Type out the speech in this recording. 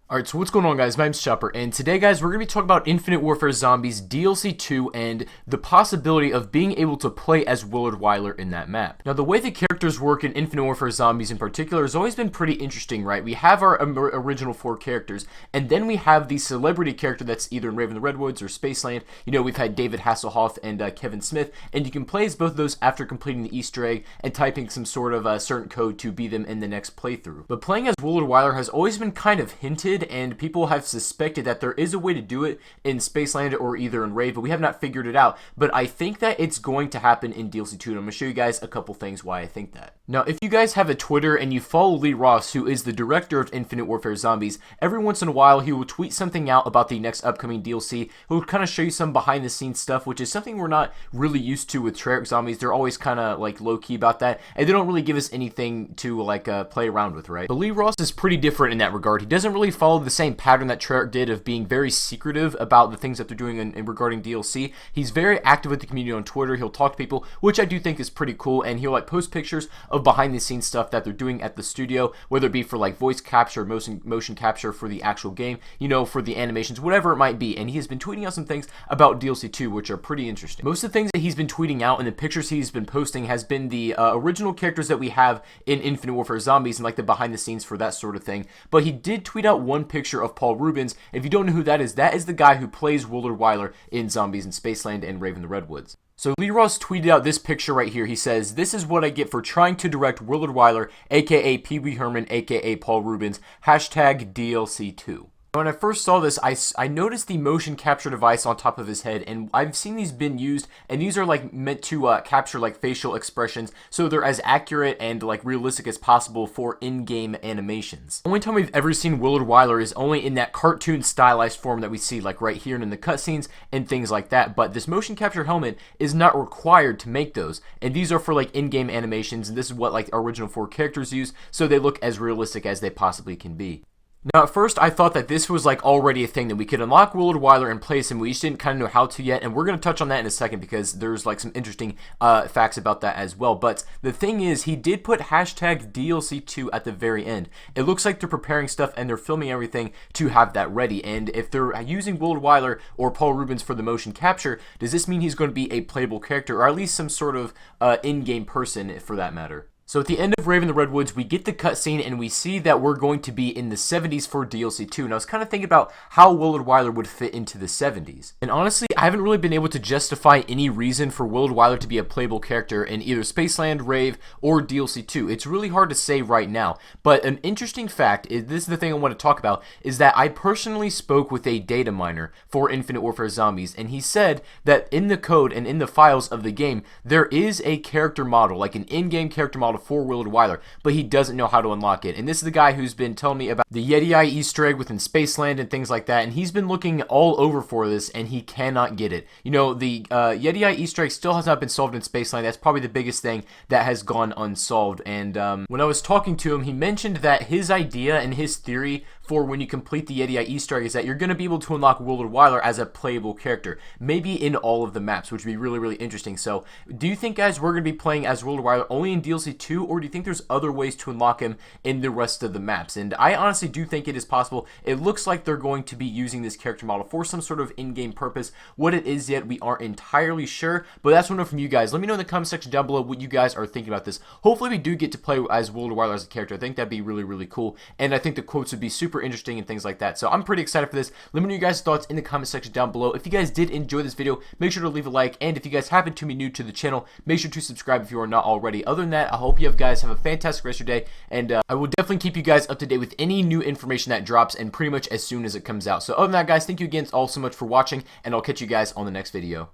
Alright, so what's going on, guys? My name's Chopper, and today, guys, we're going to be talking about Infinite Warfare Zombies DLC 2 and the possibility of being able to play as Willard Wyler in that map. Now, the way the characters work in Infinite Warfare Zombies in particular has always been pretty interesting, right? We have our original 4 characters, and then we have the celebrity character that's either in Raven the Redwoods or Spaceland. You know, we've had David Hasselhoff and Kevin Smith, and you can play as both of those after completing the Easter egg and typing some sort of certain code to be them in the next playthrough. But playing as Willard Wyler has always been kind of hinted, and people have suspected that there is a way to do it in Spaceland or either in Rave, but we have not figured it out. But I think that it's going to happen in DLC 2, and I'm going to show you guys a couple things why I think that. Now, if you guys have a Twitter and you follow Lee Ross, who is the director of Infinite Warfare Zombies, every once in a while he will tweet something out about the next upcoming DLC. He'll kind of show you some behind the scenes stuff, which is something we're not really used to with Treyarch Zombies. They're always kind of like low-key about that, and they don't really give us anything to like play around with, right? But Lee Ross is pretty different in that regard. He doesn't really follow the same pattern that Treyarch did of being very secretive about the things that they're doing in regarding DLC. He's very active with the community on Twitter. He'll talk to people, which I do think is pretty cool, and he'll like post pictures of behind the scenes stuff that they're doing at the studio, whether it be for like voice capture, motion capture for the actual game, you know, for the animations, whatever it might be. And he has been tweeting out some things about DLC 2, which are pretty interesting. Most of the things that he's been tweeting out and the pictures he's been posting has been the original characters that we have in Infinite Warfare Zombies and like the behind the scenes for that sort of thing. But he did tweet out one picture of Paul Rubens. If you don't know who that is the guy who plays Willard Wyler in Zombies in Spaceland and Raven the Redwoods. So Lee Ross tweeted out this picture right here. He says, "This is what I get for trying to direct Willard Wyler, aka Pee Wee Herman, aka Paul Rubens, hashtag DLC2. When I first saw this, I noticed the motion capture device on top of his head, and I've seen these been used, and these are like meant to capture like facial expressions, so they're as accurate and like realistic as possible for in-game animations. The only time we've ever seen Willard Wyler is only in that cartoon stylized form that we see like right here and in the cutscenes and things like that, but this motion capture helmet is not required to make those, and these are for like in-game animations, and this is what like our original 4 characters use, so they look as realistic as they possibly can be. Now, at first, I thought that this was like already a thing that we could unlock Willard Wyler and place him. We just didn't kind of know how to yet, and we're going to touch on that in a second because there's like some interesting facts about that as well. But the thing is, he did put hashtag DLC2 at the very end. It looks like they're preparing stuff and they're filming everything to have that ready. And if they're using Willard Wyler or Paul Rubens for the motion capture, does this mean he's going to be a playable character or at least some sort of in-game person for that matter? So at the end of Raven the Redwoods, we get the cutscene and we see that we're going to be in the 70s for DLC 2. And I was kind of thinking about how Willard Wyler would fit into the 70s. And honestly, I haven't really been able to justify any reason for Willard Wyler to be a playable character in either Spaceland, Rave, or DLC 2. It's really hard to say right now. But an interesting fact, this is the thing I want to talk about, is that I personally spoke with a data miner for Infinite Warfare Zombies. And he said that in the code and in the files of the game, there is a character model, like an in-game character model for Willard Wyler, but he doesn't know how to unlock it. And this is the guy who's been telling me about the Yeti Eye Easter egg within Spaceland and things like that, and he's been looking all over for this and he cannot get it. You know, the Yeti Eye Easter egg still has not been solved in Spaceland. That's probably the biggest thing that has gone unsolved. And when I was talking to him, he mentioned that his idea and his theory for when you complete the Yeti Eye Easter egg is that you're going to be able to unlock Willard Wyler as a playable character, maybe in all of the maps, which would be really, really interesting. So do you think, guys, we're going to be playing as Willard Wyler only in DLC 2, or do you think there's other ways to unlock him in the rest of the maps? And I honestly do think it is possible. It looks like they're going to be using this character model for some sort of in-game purpose. What it is yet, we aren't entirely sure, but that's what I know from you guys. Let me know in the comment section down below what you guys are thinking about this. Hopefully we do get to play as Willard Wyler as a character. I think that'd be really, really cool, and I think the quotes would be super interesting and things like that. So I'm pretty excited for this. Let me know your guys' thoughts in the comment section down below. If you guys did enjoy this video, make sure to leave a like, and if you guys happen to be new to the channel, make sure to subscribe if you are not already. Other than that, I hope you guys have a fantastic rest of your day, and I will definitely keep you guys up to date with any new information that drops, and pretty much as soon as it comes out. So other than that, guys, thank you again all so much for watching, and I'll catch you guys on the next video.